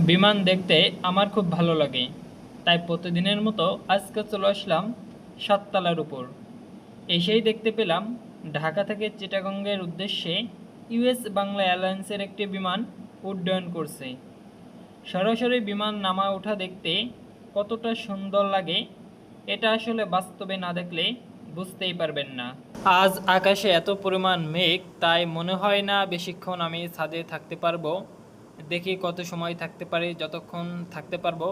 বিমান দেখতে আমার খুব ভালো লাগে, তাই প্রতিদিনের মতো আজকে চলে আসলাম সাততলার উপর। এসেই দেখতে পেলাম ঢাকা থেকে চিটাগংয়ের উদ্দেশ্যে ইউএস বাংলা এয়ারলাইন্সের একটি বিমান উড্ডয়ন করছে। সরাসরি বিমান নামা ওঠা দেখতে কতটা সুন্দর লাগে এটা আসলে বাস্তবে না দেখলে বুঝতেই পারবেন না। আজ আকাশে এত পরিমাণ মেঘ, তাই মনে হয় না বেশিক্ষণ আমি ছাদে থাকতে পারবো। দেখি কত সময় থাকতে পারি, যতক্ষণ থাকতে পারবো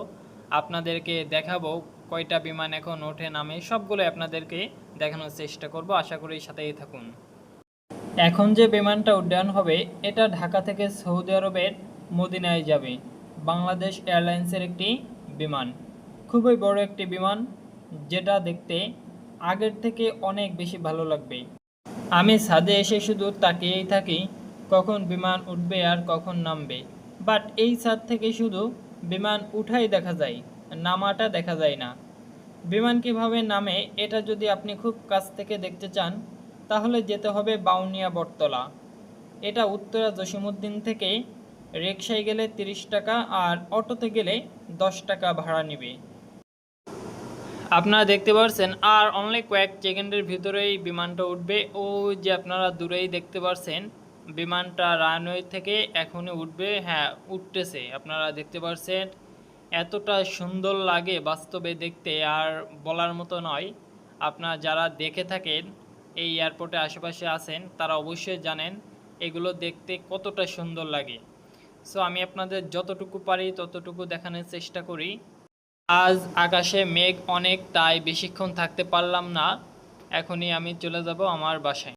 আপনাদেরকে দেখাবো। কয়টা বিমান এখন ওঠে নামে সবগুলো আপনাদেরকে দেখানোর চেষ্টা করব, আশা করি সাথেই থাকুন। এখন যে বিমানটা উড্ডয়ন হবে এটা ঢাকা থেকে সৌদি আরবের মদিনায় যাবে। বাংলাদেশ এয়ারলাইন্সের একটি বিমান, খুবই বড় একটি বিমান, যেটা দেখতে আগের থেকে অনেক বেশি ভালো লাগবে। আমি ছাদে এসে শুধু তাকিয়েই থাকি কখন বিমান উঠবে আর কখন নামবে। বাট এই ছাদ থেকে শুধু বিমান উঠাই দেখা যায়, নামাটা দেখা যায় না। বিমান কিভাবে নামে এটা যদি আপনি খুব কাছ থেকে দেখতে চান তাহলে যেতে হবে বাউনিয়া বটতলা। এটা উত্তরা জসিমউদ্দিন থেকে রিকশায় গেলে 30 টাকা আর অটোতে গেলে 10 টাকা ভাড়া নেবে। আপনারা দেখতে পাচ্ছেন আর অনলি কয়েক সেকেন্ডের ভিতরেই বিমানটা উঠবে। ও যে আপনারা দূরেই দেখতে পাচ্ছেন বিমানটা রানওয়ে থেকে এখনই উঠবে। হ্যাঁ, উঠতেছে, আপনারা দেখতে পাচ্ছেন। এতটা সুন্দর লাগে বাস্তবে দেখতে আর বলার মতো নয়। আপনারা যারা দেখে থাকেন, এই এয়ারপোর্টে আশেপাশে আছেন, তারা অবশ্যই জানেন এগুলো দেখতে কতটা সুন্দর লাগে। সো আমি আপনাদের যতটুকু পারি ততটুকু দেখানোর চেষ্টা করি। আজ আকাশে মেঘ অনেক, তাই বেশিক্ষণ থাকতে পারলাম না। এখনই আমি চলে যাব আমার বাসায়।